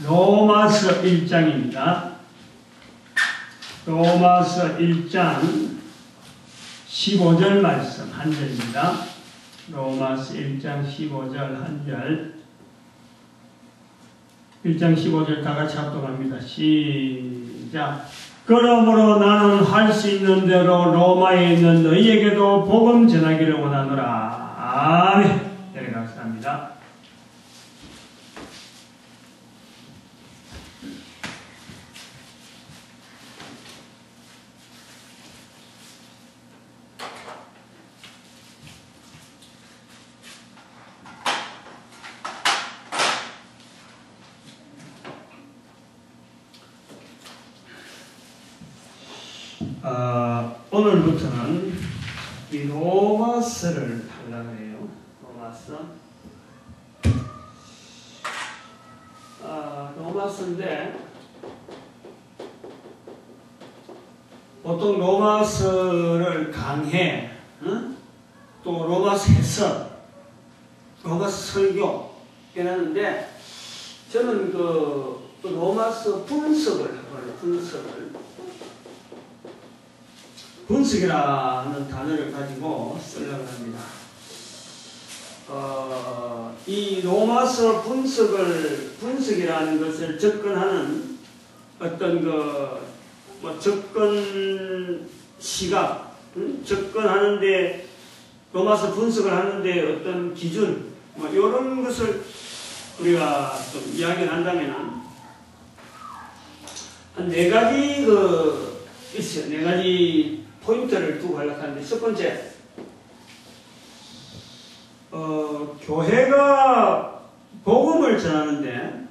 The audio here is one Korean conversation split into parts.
로마서 1장입니다. 로마서 1장 15절 말씀 한 절입니다. 로마서 1장 15절 한 절. 1장 15절 다 같이 합독합니다. 시작. 그러므로 나는 할 수 있는 대로 로마에 있는 너희에게도 복음 전하기를 원하노라. 아멘. 네, 감사합니다. 오늘부터는 이 로마서를 하려고 해요. 로마서인데 보통 로마서를 강해, 또 로마서 해석, 로마서 설교 이러는데 저는 그 로마서 분석을 하거든요. 분석이라는 단어를 가지고 쓰려고 합니다. 이 로마서 분석이라는 것을 접근하는 어떤 접근 시각, 접근하는데, 로마서 분석을 하는데 어떤 기준, 이런 것을 우리가 좀 이야기를 한다면, 한 네 가지 있어요. 네 가지 포인트를 두고 하려고 하는데, 첫 번째, 교회가 복음을 전하는데,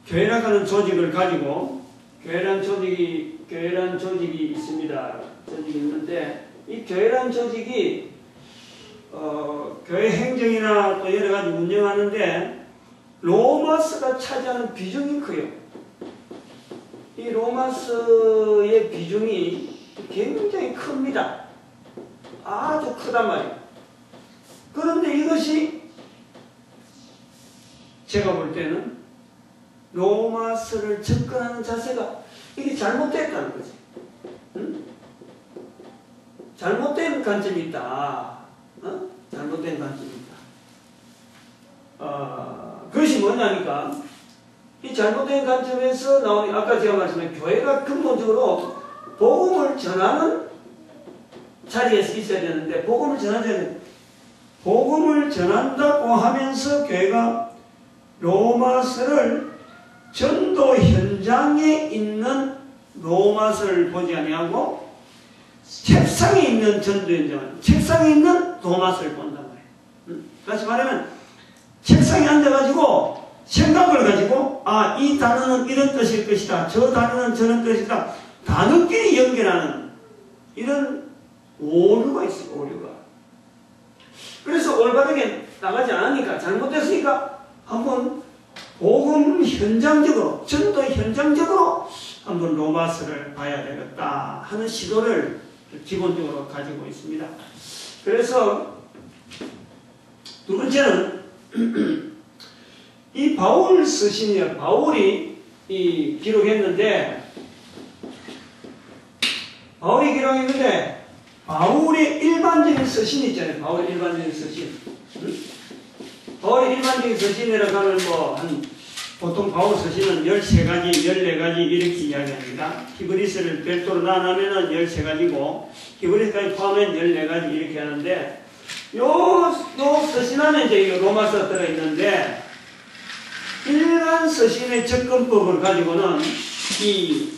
교회라고 하는 조직을 가지고, 교회란 조직이 있습니다. 조직이 있는데, 이 교회란 조직이, 교회 행정이나 또 여러 가지 운영하는데, 로마서가 차지하는 비중이 커요. 이 로마서의 비중이 굉장히 큽니다. 아주 크단 말이에요. 그런데 이것이 제가 볼 때는 로마서를 접근하는 자세가 이게 잘못됐다는 거지. 잘못된 관점이 있다. 잘못된 관점이 있다. 그것이 뭐냐니까 이 잘못된 관점에서 나오는, 아까 제가 말씀드린 교회가 근본적으로 복음을 전하는 자리에서 있어야 되는데, 복음을 전한다고 하면서 교회가 로마서를 전도 현장에 있는 로마서를 보지 아니하고 책상에 있는 전도 현장을, 책상에 있는 로마서를 본단 말이에요. 다시 말하면 책상에 앉아가지고 생각을 가지고, 이 단어는 이런 뜻일 것이다, 저 단어는 저런 뜻이다, 단어끼리 연결하는 이런 오류가 있어요. 오류가. 그래서 올바르게 나가지 않으니까, 잘못됐으니까 한번 복음 현장적으로, 전도 현장적으로 한번 로마서를 봐야 되겠다 하는 시도를 기본적으로 가지고 있습니다. 그래서 두 번째는 이 바울 서신이에요. 바울이 기록했는데, 바울의 일반적인 서신 있잖아요. 바울의 일반적인 서신. 바울의 일반적인 서신이라고 하면 보통 바울 서신은 13가지, 14가지 이렇게 이야기합니다. 히브리서를 별도로 나누면 13가지고, 히브리서까지 포함하면 14가지 이렇게 하는데, 요 서신 안에 이제 로마서 들어있는데, 일반 서신의 접근법을 가지고는 이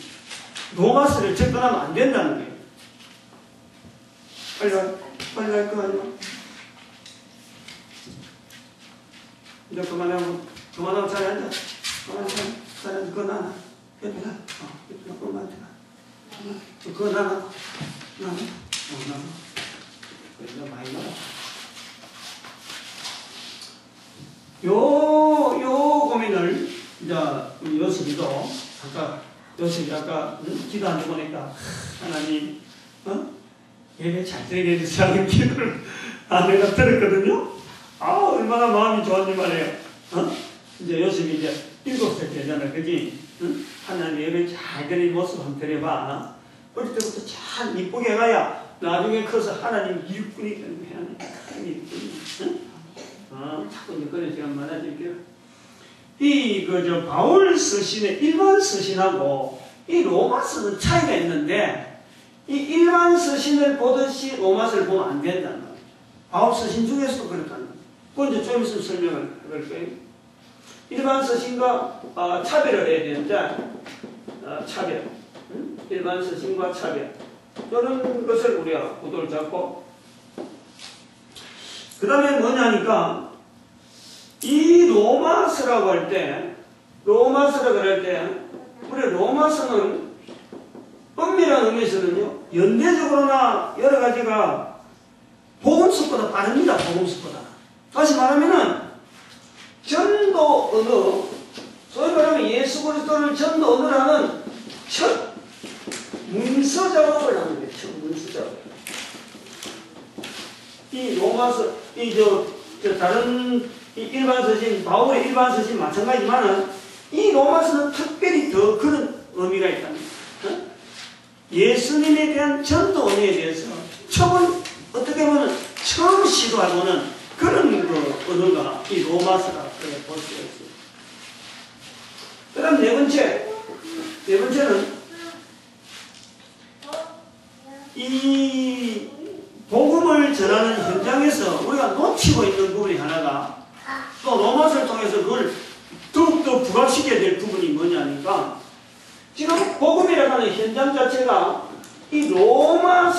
로마서를 접근하면 안 된다는 거예요. 빨리 할 거 아니야? 이제 그만하고 자리 앉아. 자리 앉아. 그거 나눠. 옆에 가. 그거만 가. 그거 나눠. 이거 많이 나눠. 요 고민을, 이제, 우리 요셉이 아까 기도하는 거 보니까, 하나님, 예배 잘 드리게 해주세요. 기도를 내가 들었거든요. 얼마나 마음이 좋았니 말이에요. 이제 요셉이 이제 7살 되잖아, 그지? 하나님 예배 잘 드리는 모습 한번 드려봐. 어릴 때부터 참 이쁘게 가야 나중에 커서 하나님 일꾼이 되는 거야. 하나님 일꾼이. 자꾸 이제 그런 시간 많아질게요. 바울 서신의 일반 서신하고 이 로마서는 차이가 있는데, 이 일반 서신을 보듯이 로마서를 보면 안 된다는 거예요. 바울 서신 중에서도 그렇다는 거예요. 그건 이제 좀 있으면 설명을 할 거예요. 일반 서신과 차별을 해야 되는데, 차별. 일반 서신과 차별. 이런 것을 우리가 구도를 잡고, 그 다음에 뭐냐니까, 이 로마서라고 할 때, 우리 로마서는 엄밀한 의미에서는요, 연대적으로나 여러 가지가 복음서보다 빠릅니다. 복음서보다. 다시 말하면은 전도 언어, 소위 말하면 예수 그리스도를 전도 언어로 하는 첫 문서 작업을 하는 거예요. 첫 문서 작업. 이 로마서, 다른 일반 서신, 바울의 일반 서신 마찬가지지만은 이 로마서는 특별히 더 그런 의미가 있다는 거예요. 예수님에 대한 전도 언어에 대해서 어떻게 보면 처음 시도해보는 그런 언어가 이 로마서라 볼 수가 있습니다. 그 다음 네 번째는 이 복음을 전하는 현장에서 우리가 놓치고 있는 부분이 하나가, 또 로마서를 통해서 그걸 더욱더 부각시켜야 될 부분이 뭐냐니까, 지금 복음이라고 하는 현장 자체가 이 로마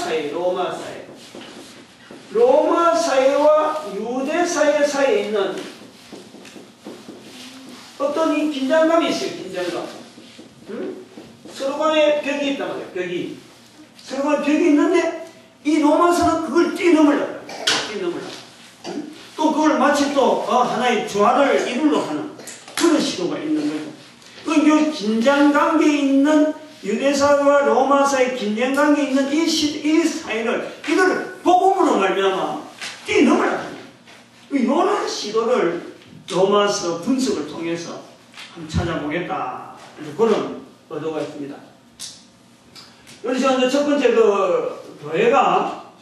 사회와 유대 사회에 있는 어떤 이 긴장감이 있어요. 긴장감. 서로 간에 벽이 있단 말이에요. 서로 간에 벽이 있는데 이 로마서는 그걸 뛰어넘으려고. 또 그걸 마치 또 하나의 조화를 이루려 하는 그런 시도가 있는 거죠. 그 긴장관계에 있는 유대사회와 로마사의 긴장관계에 있는 이 사회를, 이거를 복음으로 말미암아 뛰어넘으려고 합니다. 이런 시도를 로마서 분석을 통해서 한번 찾아보겠다. 그런 의도가 있습니다. 그래서 이제 첫 번째 교회가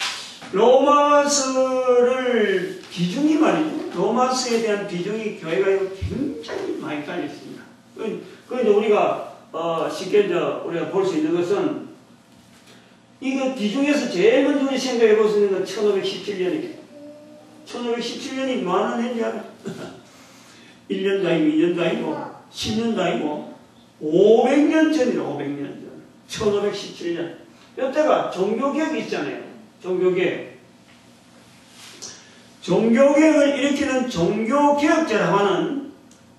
로마서를 비중이 말이죠. 로마서에 대한 비중이 교회가 굉장히 많이 깔렸습니다. 그 이제 우리가 쉽게 우리가 볼 수 있는 것은, 이거 비중에서 제일 먼저 우리 생각해 볼 수 있는 건 1517년이에요. 1517년이 많은 해인지 알아? 1년도 아니고 2년도 아니고 10년도 아니고 500년 전이라. 500년 전. 1517년. 이때가 종교개혁이 있잖아요. 종교개혁을 일으키는 종교개혁자라고 하는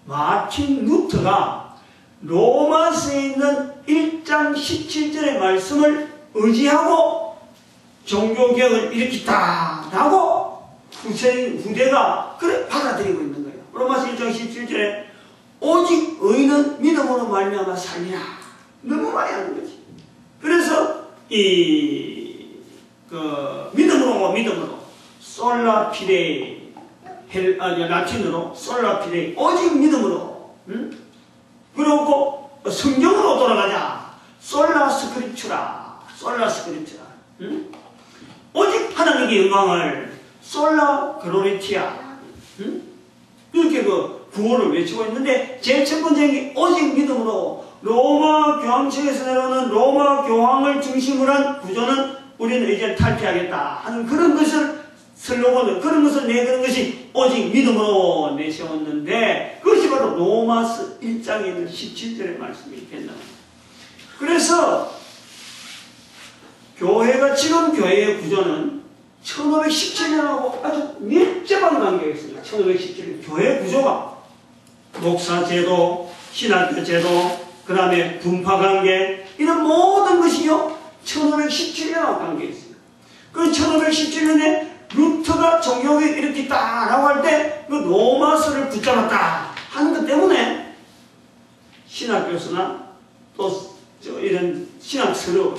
마틴 루터가 로마서에 있는 1장 17절의 말씀을 의지하고 종교개혁을 일으켰다라고 후대가 그래 받아들이고 있는 거예요. 로마서 1장 17절에 오직 의인은 믿음으로 말미암아 살리라. 너무 많이 하는 거지. 그래서 믿음으로 솔라 피데이, 라틴어로 솔라 피데이, 오직 믿음으로, 그리고 성경으로 돌아가자. 솔라 스크립추라. 오직 하나님의 영광을 솔라 글로리티아. 이렇게 구호를 외치고 있는데, 제일 첫 번째 오직 믿음으로, 로마 교황청에서 내려오는 로마 교황을 중심으로 한 구조는 우리는 이제 탈피하겠다 하는 그런 것을 슬로건을, 그런 것을 내드는 것이 오직 믿음으로 내세웠는데, 그것이 바로 로마서 1장에 있는 17절의 말씀이 된다. 그래서 지금 교회의 구조는 1517년하고 아주 밀접한 관계가 있습니다. 1517년 교회 구조가 목사 제도, 신학교 제도, 그 다음에 분파 관계, 이런 모든 것이요 1517년하고 관계가 있습니다. 그 1517년에 루터가 종교개혁을 일으켰다라고 할 때 그 로마서를 붙잡았다 하는 것 때문에 신학교서나 또 이런 신학 자료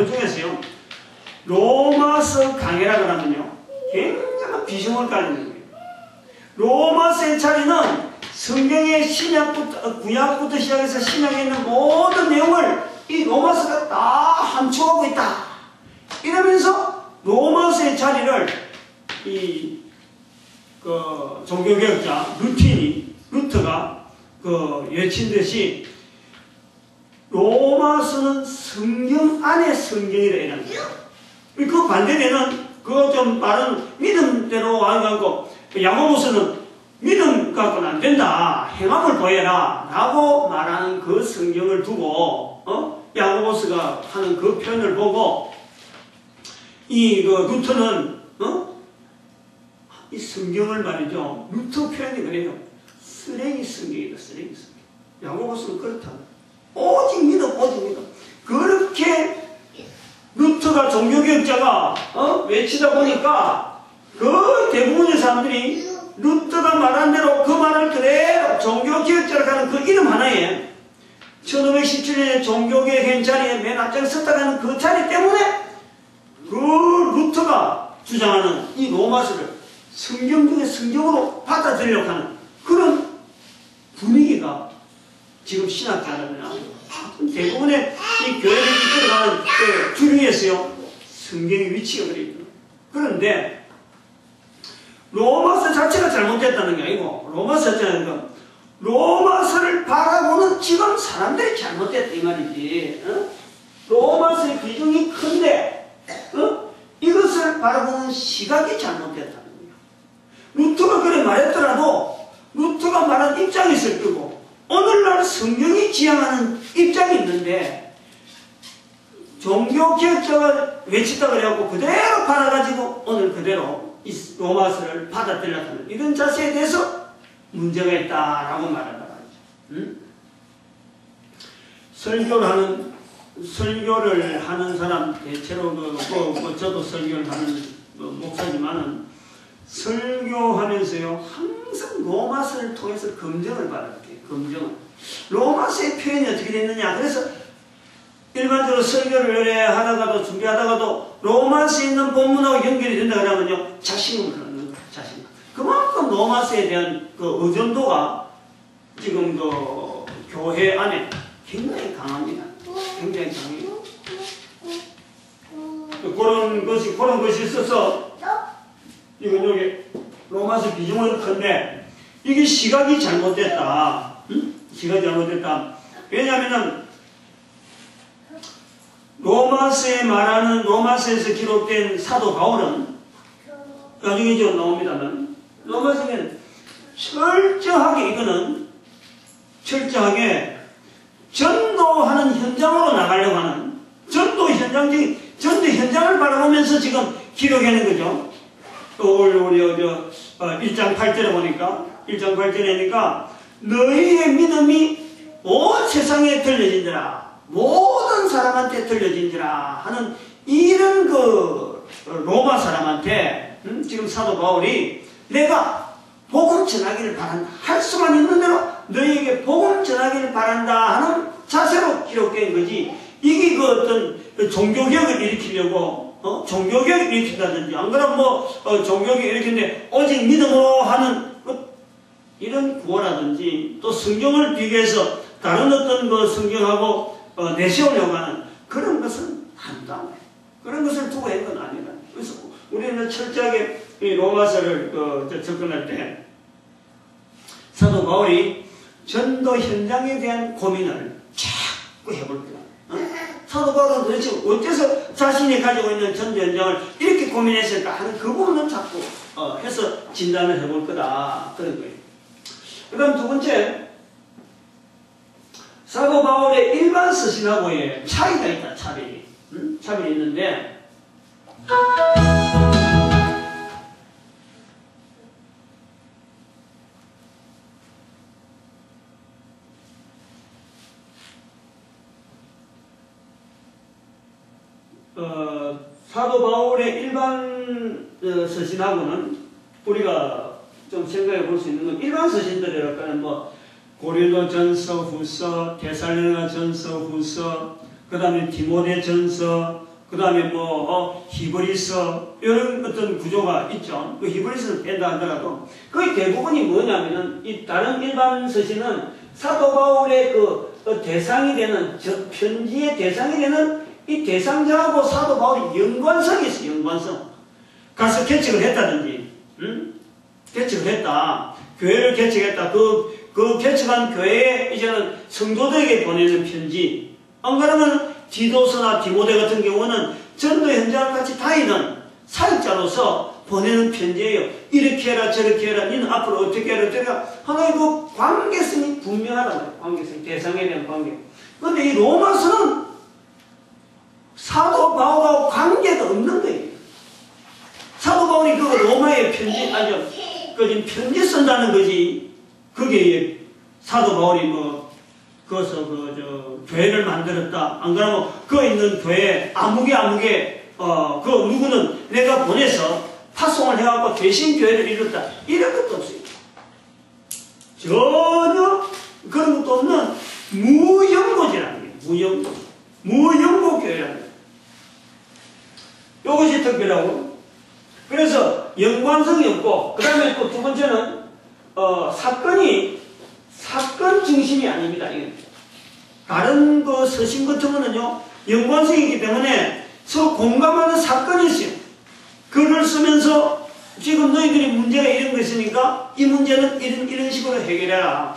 중에서요 로마서 강해라고 하면요 굉장한 비중을 가지는 거예요. 로마서의 자리는 성경의 신약부터, 구약부터 시작해서 신약에 있는 모든 내용을 이 로마서가 다 함축하고 있다. 이러면서 로마서의 자리를 종교개혁자 루터가 외친 듯이 로마서는 성경 안에 성경이라 이라는 거예요. 그 반대되는 그거 좀 다른 믿음대로 하고 야고보서는 믿음 갖고는 안 된다. 행함을 보여라. 라고 말하는 그 성경을 두고 야고보서가 하는 그 표현을 보고 루터는 이 성경을 말이죠. 루터 표현이 그래요. 쓰레기 성경이다. 쓰레기 성경. 야고보서는 그렇다. 오직 믿음, 오직 믿음. 그렇게 루터가 종교개혁자가 외치다 보니까 그 대부분의 사람들이 루터가 말한 대로 그 말을 그대로 종교개혁자라고 하는 그 이름 하나에 1517년에 종교개혁 자리에 맨 앞장에 섰다가 하는 그 자리 때문에 그 루터가 주장하는 이 로마서를 성경 중에 성경으로 받아들이려고 하는 그런 분위기가 지금 신학자들이나 대부분의 이 교회를 이끌어가는 주류에서요 성경의 위치가 그래 있다. 그런데 로마서 자체가 잘못됐다는 게 아니고 로마서를 바라보는 지금 사람들이 잘못됐다 이 말이지. 로마서의 비중이 큰데 이것을 바라보는 시각이 잘못됐다는 거예요. 루터가 그래 말했더라도 루터가 말한 입장이 있을 거고 오늘날 성경이 지향하는 입장이 있는데 종교개혁자가 외쳤다 그래갖고 그대로 받아가지고 오늘 그대로 이 로마서를 받아들이려고 하는 이런 자세에 대해서 문제가 있다라고 말한다 말이죠. 설교를 하는 사람 대체로 저도 설교를 하는 목사지만은 설교하면서요 항상 로마서를 통해서 검증을 받아요. 검증. 로마서의 표현이 어떻게 됐느냐. 그래서 일반적으로 설교를 하다가도 준비하다가도 로마서에 있는 본문하고 연결이 된다 그러면요 자신감을 얻는 거예요. 자신감. 그만큼 로마서에 대한 그 의존도가 지금 교회 안에 굉장히 강합니다. 굉장히 강해요. 그런 것이 있어서 이건 여기 로마서 비중은 큰데 이게 시각이 잘못됐다. 시각이 잘못됐다. 왜냐하면 로마서에서 기록된 사도 바울은 나중에 좀 나옵니다만 로마서에는 철저하게 전도하는 현장으로 나가려고 하는 전도 현장을 바라보면서 지금 기록하는 거죠. 또 우리 1장 8절에 보니까 1장 8절에 너희의 믿음이 온 세상에 들려진지라 모든 사람한테 들려진지라 하는 이런 로마 사람한테 지금 사도 바울이 내가 복음 전하기를 바란다. 할 수만 있는 대로 너희에게 복음 전하기를 바란다 하는 자세로 기록된 거지. 이게 어떤 종교개혁을 일으키려고 종교개혁을 일으킨다든지 안 그러면 종교개혁을 일으키는데 오직 믿음으로 하는 이런 구호라든지 또 성경을 비교해서 다른 어떤 성경하고 내세우려고 하는 그런 것은 한다. 그런 것을 두고 한 건 아니다. 그래서 우리는 철저하게 이 로마서를 접근할 때 사도 바울이 전도 현장에 대한 고민을 자꾸 해볼 거야. 사도 바울은 도대체 어째서 자신이 가지고 있는 전도 현장을 이렇게 고민했을까 하는 그 부분을 자꾸 해서 진단을 해볼 거다. 그런 거예요. 그 다음 두 번째, 사도 바울의 일반 서신하고의 차이가 있다. 차별이 있는데 사도 바울의 일반 서신하고는 우리가 좀 생각해 볼 수 있는 건 일반 서신들이랄까는 고린도 전서, 후서, 데살로니가 전서, 후서, 그 다음에 디모데 전서, 그 다음에 히브리서, 이런 어떤 구조가 있죠. 그 히브리서는 뺀다 하더라도, 거의 대부분이 뭐냐면은, 이 다른 일반 서신은 사도 바울의 대상이 되는, 편지의 대상이 되는 이 대상자하고 사도 바울이 연관성이 있어요, 연관성. 가서 개척을 했다든지, 개척을 했다. 교회를 개척했다. 그 개척한 교회에 이제는 성도들에게 보내는 편지. 안 그러면 디도서나 디모데 같은 경우는 전도 현장을 같이 다니는 사역자로서 보내는 편지예요. 이렇게 해라 저렇게 해라 니는 앞으로 어떻게 해라 어떻게 해라 하나의 그 관계성이 분명하단 말이에요. 관계성, 대상에 대한 관계. 그런데 이 로마서는 사도 바울하고 관계가 없는 거예요. 사도 바울이 그 로마의 편지, 아니죠. 지금 편지 쓴다는 거지. 그게 사도 바울이 거기서 교회를 만들었다. 안 그러면 그 있는 교회 아무개 그 누구는 내가 보내서 파송을 해갖고 대신 교회를 이뤘다. 이런 것도 없어요. 전혀 그런 것도 없는 무연고지라는 거예요. 무연고 교회라는 거예요. 이것이 특별하고, 그래서 연관성이 없고, 그 다음에 또 두 번째는 사건이 사건 중심이 아닙니다. 다른 서신 같은 거는요, 연관성이기 때문에 서로 공감하는 사건이 있어요. 글을 쓰면서 지금 너희들이 문제가 이런 거 있으니까 이 문제는 이런 식으로 해결해라.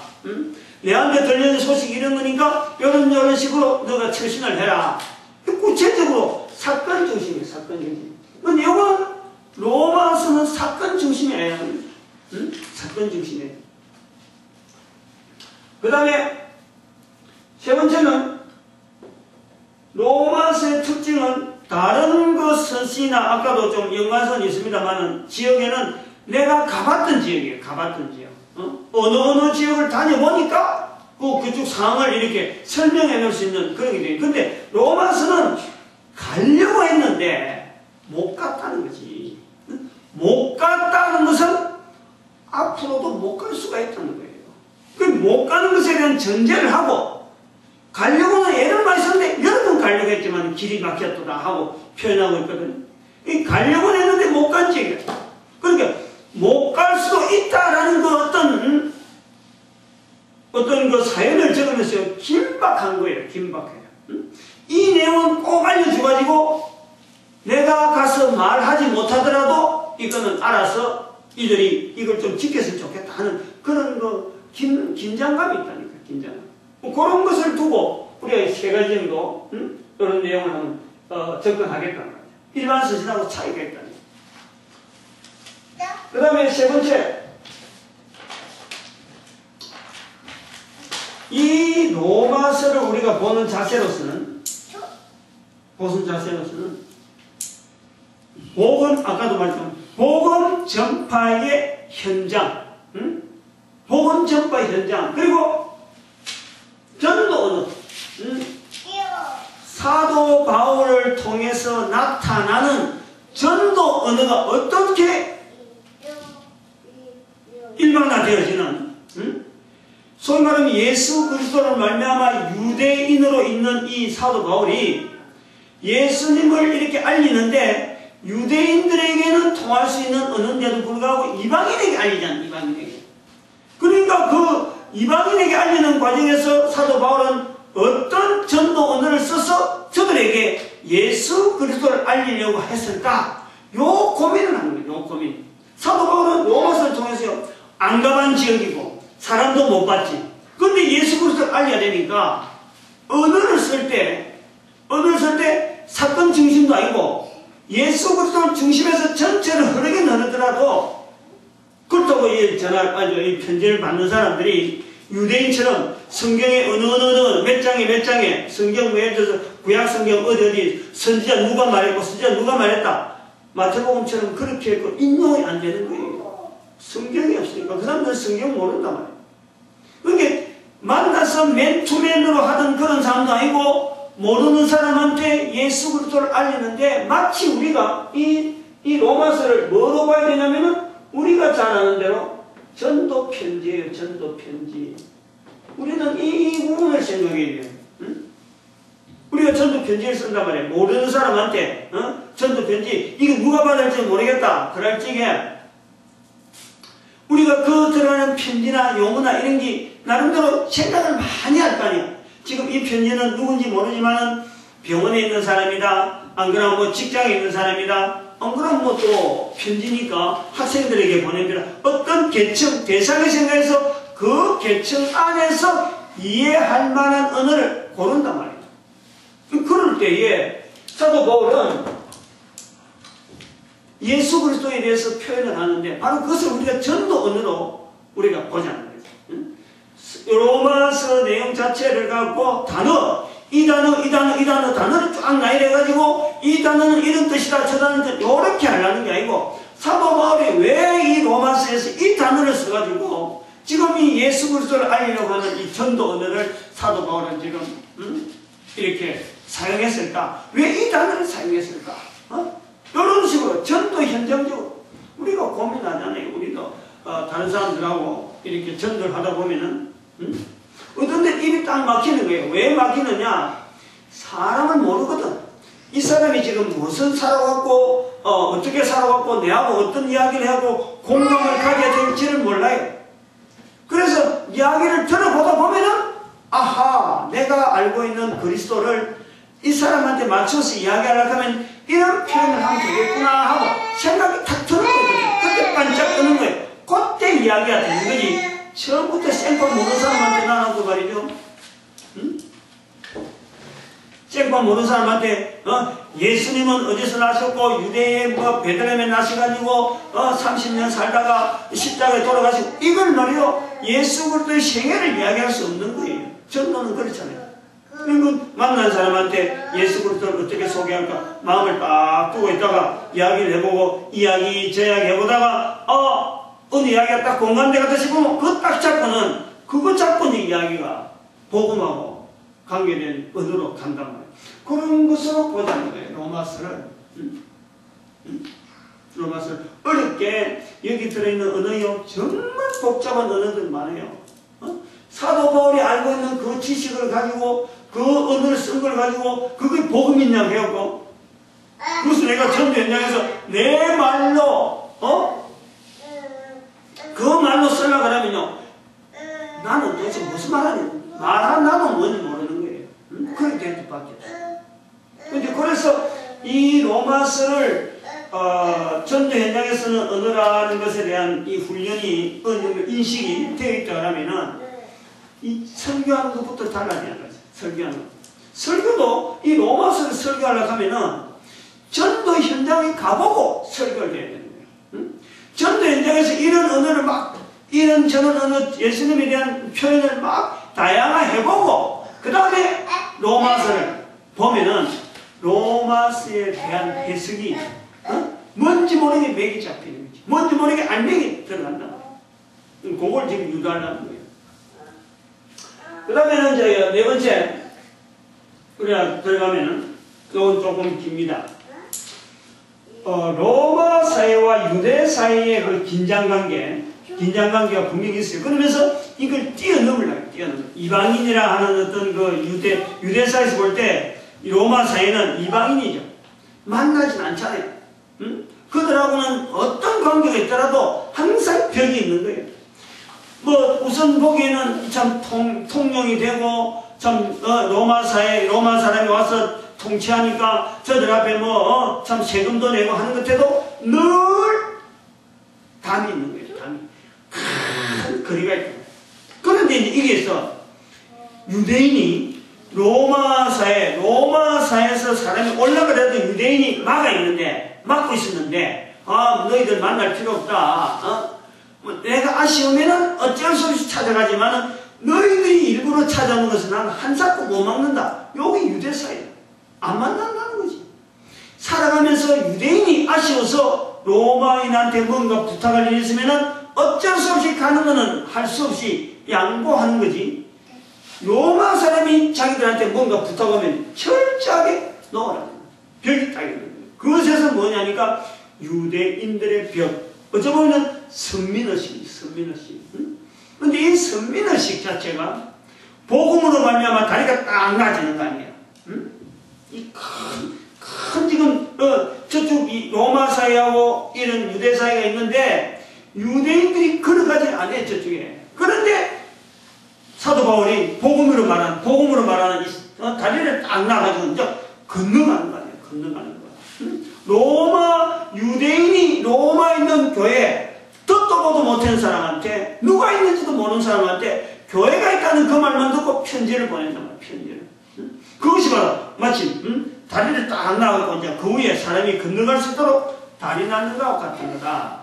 내한테 들리는 소식이 이런 거니까 이런 식으로 너가 처신을 해라. 구체적으로 사건 중심이에요, 사건 중심. 근데 이건 로마서는 사건 중심이 아니에요. 사건 중심이에요. 그 다음에 세 번째는 로마서의 특징은 다른 서신이나 아까도 좀 연관성이 있습니다만 지역에는 내가 가봤던 지역이에요. 가봤던 지역. 어느 지역을 다녀보니까 그쪽 상황을 이렇게 설명해 놓을 수 있는 그런 게 돼요. 근데 로마서는 가려고 했는데 못 갔다는 거지. 못 갔다는 것은 앞으로도 못 갈 수가 있다는 거예요. 그 못 가는 것에 대한 전제를 하고, 가려고는 애를 많이 썼는데 여러 번 가려고 했지만 길이 막혔다 하고 표현하고 있거든요. 가려고는 했는데 못 간 지역이에요. 그러니까 못 갈 수도 있다라는 어떤 그 사연을 적으면서 긴박한 거예요. 긴박해요. 이 내용은 꼭 알려줘가지고 내가 가서 말하지 못하더라도 이거는 알아서 이들이 이걸 좀 지켰으면 좋겠다 하는 그런 긴장감이 있다니까. 긴장감. 그런 것을 두고 우리가 세 가지 정도 이런 내용을 한번 접근하겠다는 거죠. 일반 서신하고 차이가 있다는 거죠. 그 다음에 세 번째, 이 로마서를 우리가 보는 자세로서는 아까도 말했지만 복음 전파의 현장, 복음 전파의 현장, 그리고 전도 언어, 사도 바울을 통해서 나타나는 전도 언어가 어떻게 일반화되어지는, 소위 말하면 예수 그리스도를 말미암아 유대인으로 있는 이 사도 바울이 예수님을 이렇게 알리는데 유대인들에게는 통할 수 있는 언어인데도 불구하고 이방인에게 알리잖아요. 이방인에게. 그러니까 그 이방인에게 알리는 과정에서 사도 바울은 어떤 전도 언어를 써서 저들에게 예수 그리스도를 알리려고 했을까? 요 고민을 하는 거예요. 요 고민. 사도 바울은 로마서를 통해서 안 가본 지역이고 사람도 못 봤지. 근데 예수 그리스도를 알려야 되니까 언어를 쓸 때 사건 중심도 아니고 예수 그리스도를 중심에서 전체를 흐르긴 흐르더라도, 그렇다고 이 편지를 받는 사람들이 유대인처럼 성경의 어느 몇 장에 성경 예를 들어서 구약 성경 어디 선지자 누가 말했고 선지자 누가 말했다, 마태복음처럼 그렇게 인용이 안 되는 거예요. 성경이 없으니까 그 사람들은 성경 모른단 말이에요. 그러니까 만나서 맨투맨으로 하던 그런 사람도 아니고 모르는 사람한테 예수 그리스도를 알리는데, 마치 우리가 이 로마서를 뭐로 봐야 되냐면은 우리가 잘 아는 대로 전도 편지예요. 전도 편지. 우리는 이 부분을 생각해야 돼요. 우리가 전도 편지를 쓴단 말이에요. 모르는 사람한테 전도 편지. 이거 누가 받을지 모르겠다. 그럴 적에 우리가 그 들어가는 편지나 용어나 이런 게 나름대로 생각을 많이 할 거 아니에요. 지금 이 편지는 누군지 모르지만 병원에 있는 사람이다. 안 그러면 뭐 직장에 있는 사람이다. 안 그러면 뭐 또 편지니까 학생들에게 보냅니다. 어떤 계층, 대상을 생각해서 그 계층 안에서 이해할 만한 언어를 고른단 말이에요. 그럴 때에 사도 바울은 예수 그리스도에 대해서 표현을 하는데 바로 그것을 우리가 전도 언어로 우리가 보자는 거죠. 로마서 내용 자체를 갖고 이 단어를 쫙 나열해가지고 이 단어는 이런 뜻이다 저 단어는 뜻 이렇게 하려는 게 아니고 사도 바울이 왜 이 로마서에서 이 단어를 써가지고 지금 이 예수 그리스도를 알리려고 하는 이 전도 언어를 사도 바울은 지금 이렇게 사용했을까? 왜 이 단어를 사용했을까? 이런 식으로 전도 현장적으로 우리가 고민하잖아요. 우리도 다른 사람들하고 이렇게 전도를 하다 보면은 어떤 데 입이 딱 막히는 거예요. 왜 막히느냐? 사람은 모르거든. 이 사람이 지금 무슨 살아왔고 어떻게 살아왔고 내하고 어떤 이야기를 하고 공감을 가져야 될지를 몰라요. 그래서 이야기를 들어보다 보면은 아하, 내가 알고 있는 그리스도를 이 사람한테 맞춰서 이야기하려고 하면 이런 표현을 하면 되겠구나 하고 생각이 탁 드는 거거든요. 그때 반짝 뜨는 거예요. 그때 이야기가 되는 거지. 처음부터 생판 모르는 사람한테 나눠도 말이죠. 생판 모르는 사람한테 예수님은 어디서 나셨고 유대의 베들레헴에 나셔가지고 30년 살다가 십자가에 돌아가시고 이걸 말이요 예수 그리스도의 생애를 이야기할 수 없는 거예요. 전도는 그렇잖아요. 그리고 만난 사람한테 예수 그리스도를 어떻게 소개할까 마음을 딱 두고 있다가 이야기를 해보고 이야기 저 이야기 해보다가 어느 이야기가 딱 공감대가 되시고 그거 딱 잡고는 그거 잡고는 이야기가 복음하고 관계된 언어로 간단 말이에요. 그런 것으로 보자는 거예요. 로마서를 로마서를 어렵게 여기 들어있는 언어요 정말 복잡한 언어들 많아요. 사도 바울이 알고 있는 그 지식을 가지고 그 언어를 쓴 걸 가지고 그게 복음이냐고 해갖고 그래서 내가 전도 현장에서 내 말로 그 말로 쓰려고 하면요 나는 도대체 무슨 말하냐 말한 나도 뭔지 모르는 거예요. 그렇게 될 수밖에 없어요. 근데 그래서 이 로마서를 전도 현장에서는 언어라는 것에 대한 이 훈련이 어느 정도 인식이 되어 있다 하면은 이 설교하는 것부터 달라지는 거죠. 설교하는 것. 설교도 이 로마서를 설교하려고 하면은 전도 현장에 가보고 설교를 해야 되는 거예요. 전도 현장에서 이런 언어를 이런저런 언어, 예수님에 대한 표현을 막 다양하게 해보고 그 다음에 로마서를 보면은 로마서에 대한 해석이 뭔지 모르게 맥이 잡히는 거지. 뭔지 모르게 알맹이 들어간다. 그걸 지금 유도하려는 거예요. 그 다음에는 이제 네 번째 우리가 들어가면은 그건 조금 깁니다. 로마 사회와 유대 사회의 그 긴장관계가 분명히 있어요. 그러면서 이걸 뛰어넘으려고 이방인이라 하는 어떤 그 유대 사회에서 볼 때 로마 사회는 이방인이죠. 만나진 않잖아요. 그들하고는 어떤 관계가 있더라도 항상 벽이 있는 거예요. 우선 보기에는 참 통용이 되고 참 로마 사람이 와서 통치하니까 저들 앞에 참 세금도 내고 하는 것 해도 늘 담이 있는 거예요. 담이 큰 거리가 있고. 그런데 이제 이게서 유대인이 로마사에서 사람이 올라가려도 유대인이 막고 있었는데 너희들 만날 필요 없다. 내가 아쉬우면은 어쩔 수 없이 찾아가지만은 너희들이 일부러 찾아오는 것은 나는 한사코 못 막는다. 여기 유대사예요. 안 만난다는 거지. 살아가면서 유대인이 아쉬워서 로마인한테 뭔가 부탁할 일이 있으면은 어쩔 수 없이 가는 거는 할 수 없이 양보하는 거지. 로마 사람이 자기들한테 뭔가 부탁하면 철저하게 놓으라는 거야. 벽이 딱 있는 거야. 그것에서 뭐냐니까 유대인들의 벽. 어쩌면 선민의식. 근데 이 선민의식 자체가 복음으로 말미암아 다리가 딱 나아지는 거 아니에요. 이 큰 지금 저쪽 이 로마 사회하고 이런 유대 사회가 있는데 유대인들이 걸어가지 않아요 저쪽에. 그런데 사도 바울이 복음으로 말하는 다리를 딱 놔가지고 이제 건너가는 거예요. 건너가는 거야. 로마 유대인이 로마에 있는 교회 듣도 보도 못하는 사람한테 누가 있는지도 모르는 사람한테 교회가 있다는 그 말만 듣고 편지를 보낸단 말이야. 편지를. 그것이 바로 마치 다리를 딱 놔가지고 이제 그 위에 사람이 건너갈 수 있도록 다리 놔는 것과 같은 거다.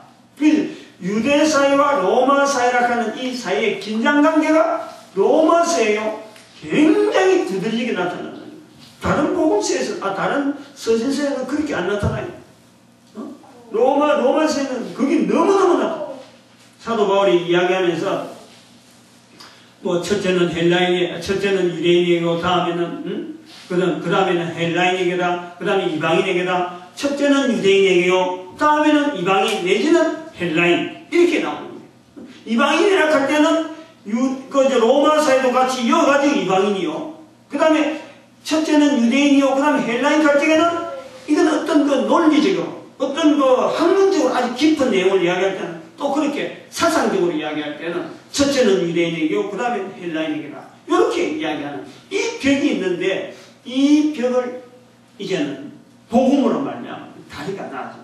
유대 사회와 로마 사회라 하는 이 사이의 긴장관계가 로마 사회요 굉장히 두드러지게 나타난다. 다른 복음서에서 다른 서신서에는 그렇게 안 나타나요. 로마서에는 그게 너무너무 나타나. 사도 바울이 이야기하면서 뭐 첫째는 유대인에게고 다음에는 그 다음에는 헬라인에게다, 그 다음에 이방인에게다. 첫째는 유대인에게요, 다음에는 이방인 내지는 헬라인 이렇게 나오는 거예요. 이방인이라 할 때는 로마 사회도 같이 이어가지고 이방인이요. 그 다음에 첫째는 유대인이요. 그 다음에 헬라인 할 적에는 이건 어떤 그 논리적으로 어떤 그 학문적으로 아주 깊은 내용을 이야기할 때는 또 그렇게 사상적으로 이야기할 때는 첫째는 유대인에게요. 그 다음에 헬라인에게다. 이렇게 이야기하는 이 벽이 있는데 이 벽을 이제는 복음으로 말미암아 다리가 나아져.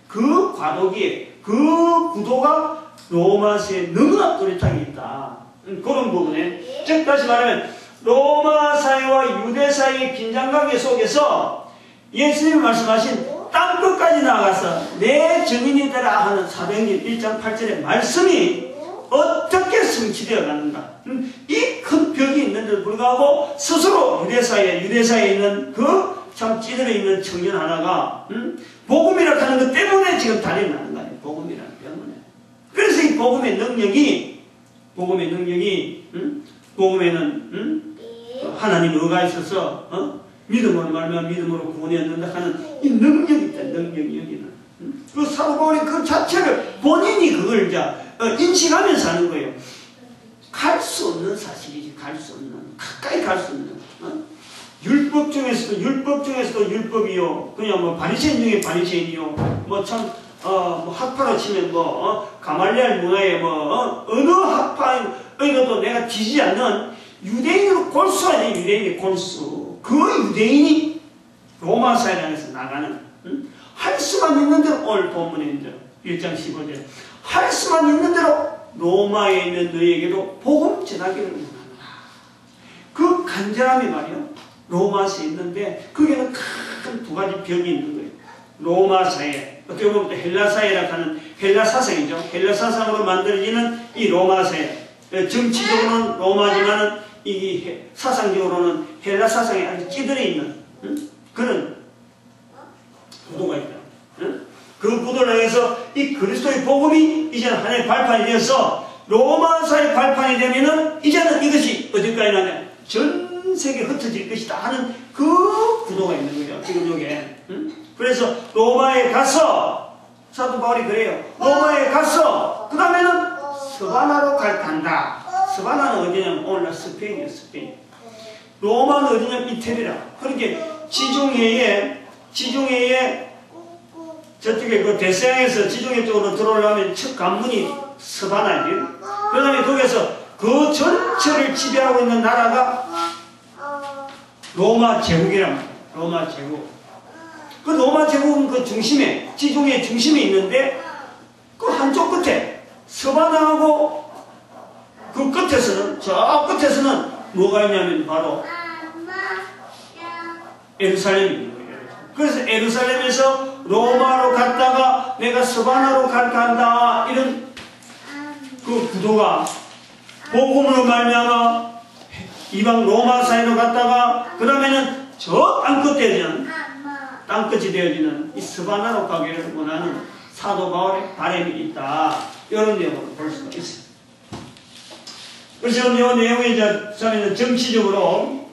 그 과도기에 그 구도가 로마서에 너무나 뚜렷하게 있다. 그런 부분에 즉 다시 말하면 로마 사회와 유대 사회의 긴장관계 속에서 예수님이 말씀하신 땅끝까지 나아가서 내 증인이 되라 하는 사도행전 1장 8절의 말씀이 어떻게 성취되어 가는가. 이 큰 벽이 있는데도 불구하고 스스로 유대 사회에 있는 그 참 찌들어 있는 청년 하나가 복음이라 하는 것 때문에 지금 다리 나는 거예요. 복음이라는 때문에. 그래서 이 복음의 능력이 복음에는 하나님 의가 있어서 믿음으로 말미암아 믿음으로 구원이 얻는다 하는 이 능력이 있다. 능력이 여기는. 그 사도 바울이 그 자체를 본인이 그걸 이제 인식하면서 하는 거예요. 갈 수 없는 사실이지. 갈 수 없는. 가까이 갈 수 없는. 율법 중에서도 율법이요. 그냥 뭐 바리새인 중에 바리새인이요. 뭐 참 뭐 학파로 치면 가말리알 문화에 어느 학파에도 내가 지지 않는 유대인으로 골수가 돼. 유대인의 골수. 그 유대인이 로마 사회에서 나가는 할 수만 있는 대로 오늘 본문에 있는 대로 1장 15절 할 수만 있는 대로 로마에 있는 너희에게도 복음 전하기를 원하노라. 그 간절함이 말이요. 로마서에 있는데 거기에는 큰 두 가지 벽이 있는 거예요. 로마 사회, 어떻게 보면 또 헬라 사회라고 하는 헬라 사상이죠. 헬라 사상으로 만들어지는 이 로마 사회. 정치적으로는 로마지만은 이 사상적으로는 헬라 사상에 아주 찌들어 있는 그런 구도가 있다. 그 구도를 해서 이 그리스도의 복음이 이제는 하나의 발판이 되어서 로마 사회 발판이 되면은 이제는 이것이 어디까지 나냐? 전 세계에 흩어질 것이다 하는 그 구도가 있는 거예요. 지금 여기에. 그래서 로마에 가서 사도 바울이 그래요. 로마에 가서 그 다음에는 스바나로 간다. 스바나는 어디냐면 오늘날 스페인이에요. 스페인. 로마는 어디냐면 이태리라. 그러니까 지중해에 저쪽에 그 대서양에서 지중해 쪽으로 들어오려면 첫 관문이 스바나지. 그 다음에 거기서 그 전체를 지배하고 있는 나라가 로마 제국이란 말이에요. 로마 제국. 그 로마 제국은 그 중심에, 지중해 중심에 있는데 그 한쪽 끝에 스바나하고 그 끝에서는, 저 끝에서는 뭐가 있냐면 바로 예루살렘이 있는 거예요. 그래서 예루살렘에서 로마로 갔다가 내가 스바나로 갈까 한다. 이런 그 구도가 복음으로 말미암아 이방 로마 사회로 갔다가 그 다음에는 저 땅끝이 되어지는 이 스바나로 가기를 원하는 사도 바울의 바람이 있다. 이런 내용을 볼 수가 있어요. 그래서 이 내용에 이제 저는 정치적으로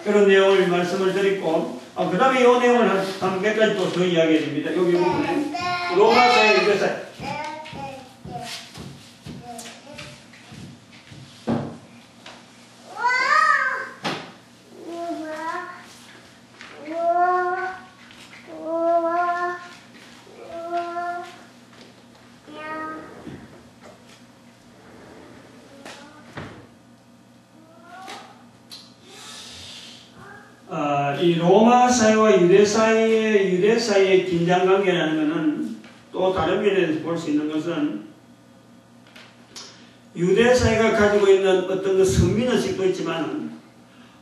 그런 내용을 말씀을 드리고 그 다음에 이 내용을 한 몇 가지 또 더 이야기해 줍니다. 여기 부분에 로마 사회 그래서 이 로마 사회와 유대 사회의 긴장 관계라는 것은 또 다른 면에서 볼 수 있는 것은 유대 사회가 가지고 있는 어떤 그 선민의식도 있지만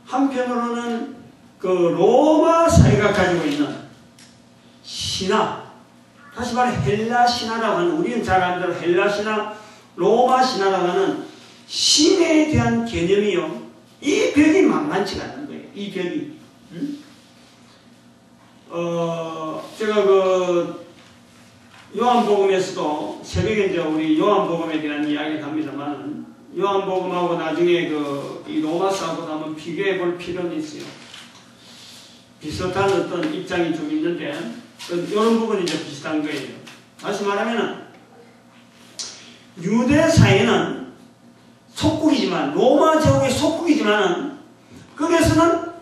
한편으로는 그 로마 사회가 가지고 있는 신화, 다시 말해 헬라 신화라고 하는, 우리는 잘 아는 대로 헬라 신화, 로마 신화라고 하는 신에 대한 개념이요, 이 벽이 만만치가 않은 거예요. 이 벽이. 제가 그 요한복음에서도 새벽에 이제 우리 요한복음에 대한 이야기를 합니다만, 요한복음하고 나중에 이 로마서하고 한번 비교해 볼 필요는 있어요. 비슷한 어떤 입장이 좀 있는데, 이런 부분이 이제 비슷한 거예요. 다시 말하면은, 유대 사회는 속국이지만, 로마 제국의 속국이지만은, 거기에서는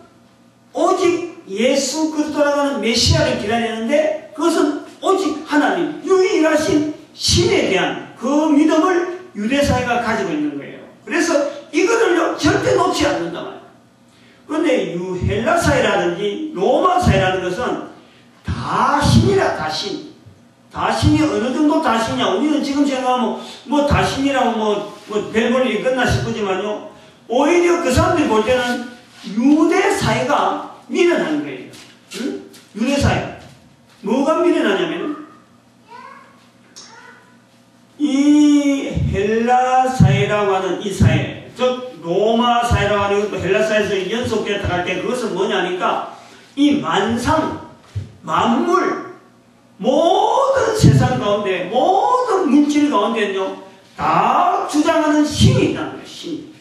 오직 예수 그리스도라고 하는 메시아를 기다리는데, 그것은 오직 하나님, 유일하신 신에 대한 그 믿음을 유대사회가 가지고 있는 거예요. 그래서 이거를 절대 놓지 않는단 말이에요. 그런데 헬라사회라든지 로마사회라는 것은 다 신이라, 다 신. 다 신이 어느 정도 다 신이냐. 우리는 지금 생각하면 뭐 다 신이라고 별 볼 일이 끝나 싶지만요. 오히려 그 사람들이 볼 때는 유대사회가 미련한 거예요. 응? 유대사회. 뭐가 미련하냐면, 이 헬라 사회라고 하는 이 사회, 즉 로마 사회라고 하는 것도 헬라 사회에서 연속되어 들어갈 때 그것은 뭐냐니까, 이 만상, 만물, 모든 세상 가운데, 모든 물질 가운데는요, 다 주장하는 신이 있다는 거예요. 신.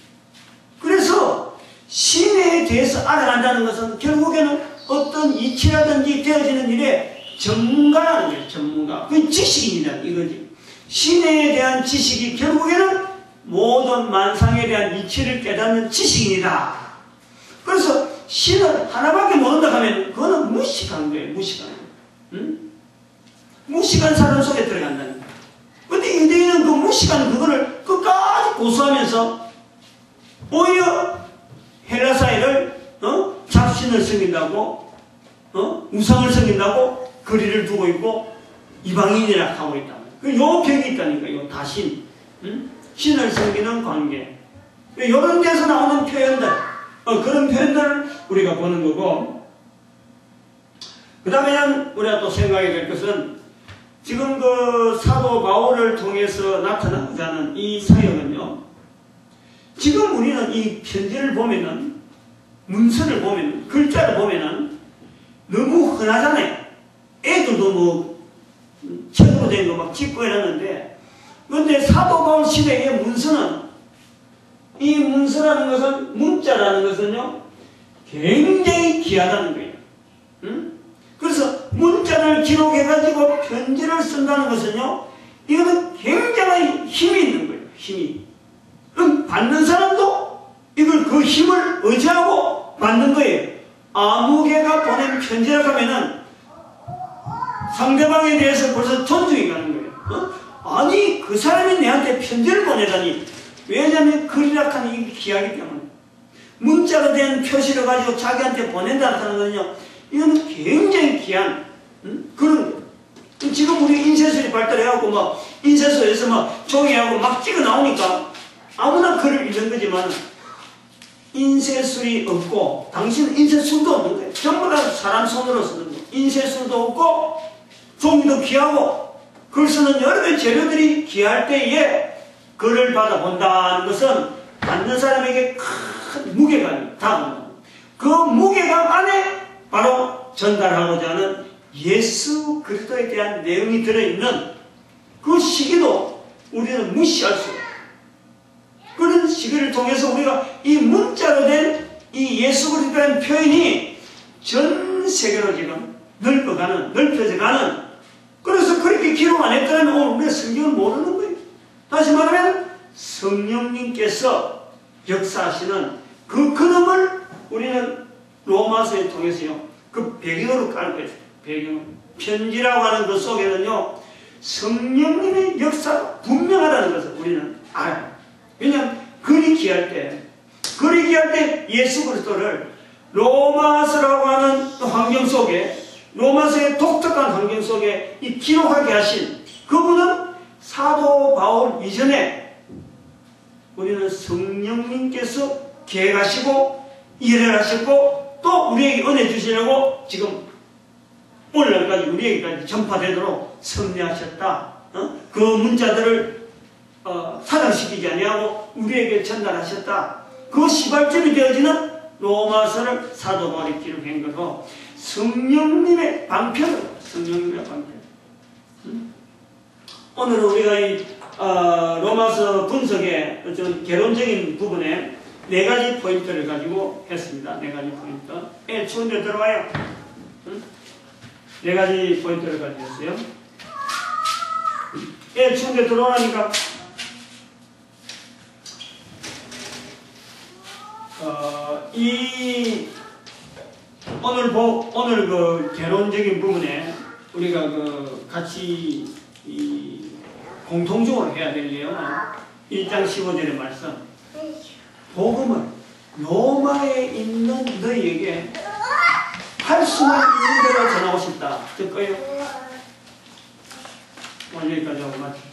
그래서 신에 대해서 알아간다는 것은 결국에는 어떤 이치라든지 되어지는 일에 전문가라는 거예요. 전문가. 그 지식입니다. 이거지. 신에 대한 지식이 결국에는 모든 만상에 대한 이치를 깨닫는 지식입니다. 그래서 신을 하나밖에 모른다 하면 그거는 무식한 거예요. 무식한 거예요. 응? 무식한 사람 속에 들어간다는 거예요. 근데 유대인은 그 무식한 그거를 끝까지 고수하면서 오히려 헬라 사회를 잡신을 섬긴다고, 우상을 섬긴다고 거리를 두고 있고 이방인이라 하고 있다. 요 벽이 있다니까. 요 다신, 신을 섬기는 관계. 이런 데서 나오는 표현들, 그런 표현들을 우리가 보는 거고, 그 다음에는 우리가 또 생각해야 될 것은, 지금 그 사도 바울을 통해서 나타나고자 하는 이 사역은요, 지금 우리는 이 편지를 보면은, 문서를 보면은, 글자를 보면은 너무 흔하잖아요. 애들도 책으로 된 거 막 찍고 해놨는데, 그런데 사도 바울 시대의 문서는, 이 문서라는 것은, 문자라는 것은요, 굉장히 귀하다는 거예요. 응? 그래서 문자를 기록해가지고 편지를 쓴다는 것은요, 이거는 굉장히 힘이 있는 거예요. 힘이. 그럼 받는 사람도 이걸 그 힘을 의지하고 받는 거예요. 아무 개가 보낸 편지라고 하면은 상대방에 대해서 벌써 존중이 가는 거예요. 아니, 그 사람이 내한테 편지를 보내다니. 왜냐하면 글이라 하는 이게 귀하기 때문에. 문자로 된 표시를 가지고 자기한테 보낸다는 거는요, 이거는 굉장히 귀한 그런 거예요. 지금 우리 인쇄술이 발달해갖고 인쇄소에서 종이하고 막 찍어 나오니까 아무나 글을 읽는 거지만, 인쇄술이 없고, 당신은 인쇄술도 없는 거예요. 전부 다 사람 손으로 쓰는 거예요. 인쇄술도 없고, 종이도 귀하고, 글 쓰는 여러 가지 재료들이 귀할 때에 글을 받아본다는 것은 받는 사람에게 큰 무게감이 다가옵니다. 그 무게감 안에 바로 전달하고자 하는 예수 그리스도에 대한 내용이 들어있는 그 시기도 우리는 무시할 수 없어요. 그런 시기를 통해서 우리가 이 문자로 된 이 예수 그리스도라는 표현이 전 세계로 지금 넓혀져가는, 그래서 그렇게 기록 안 했더라면 오늘 우리가 성경을 모르는 거예요. 다시 말하면 성령님께서 역사하시는 그 그림을 우리는 로마서에 통해서요, 그 배경으로 깔고 있어요. 배경. 편지라고 하는 그 속에는요, 성령님의 역사가 분명하다는 것을 우리는 알아요. 왜냐하면 글이 귀할 때 예수 그리스도를 로마서라고 하는 또 환경 속에, 로마서의 독특한 환경 속에 이 기록하게 하신 그분은 사도 바울 이전에 우리는 성령님께서 계획하시고 일을 하셨고 또 우리에게 은혜 주시려고 지금 오늘날까지 우리에게까지 전파되도록 섭리하셨다. 그 문자들을 사장시키지 아니하고 우리에게 전달하셨다. 그 시발점이 되어지는 로마서를 사도 바울이 기록한 거고 성령님의 방편으로 성령님의 방편. 오늘은 우리가 이 로마서 분석의 어떤 개론적인 부분에 4가지 포인트를 가지고 했습니다. 4가지 포인트. 추운데 들어와요. 4가지 포인트를 가지고 했어요. 추운데 들어오라니까. 오늘 그 개론적인 부분에 우리가 그 같이 공통적으로 해야 될 내용은 1장 15절의 말씀. 복음을 로마에 있는 너희에게 할 수만 있는 대로 전하고 싶다. 듣고요. 오늘 여기까지 하고 마칠게요.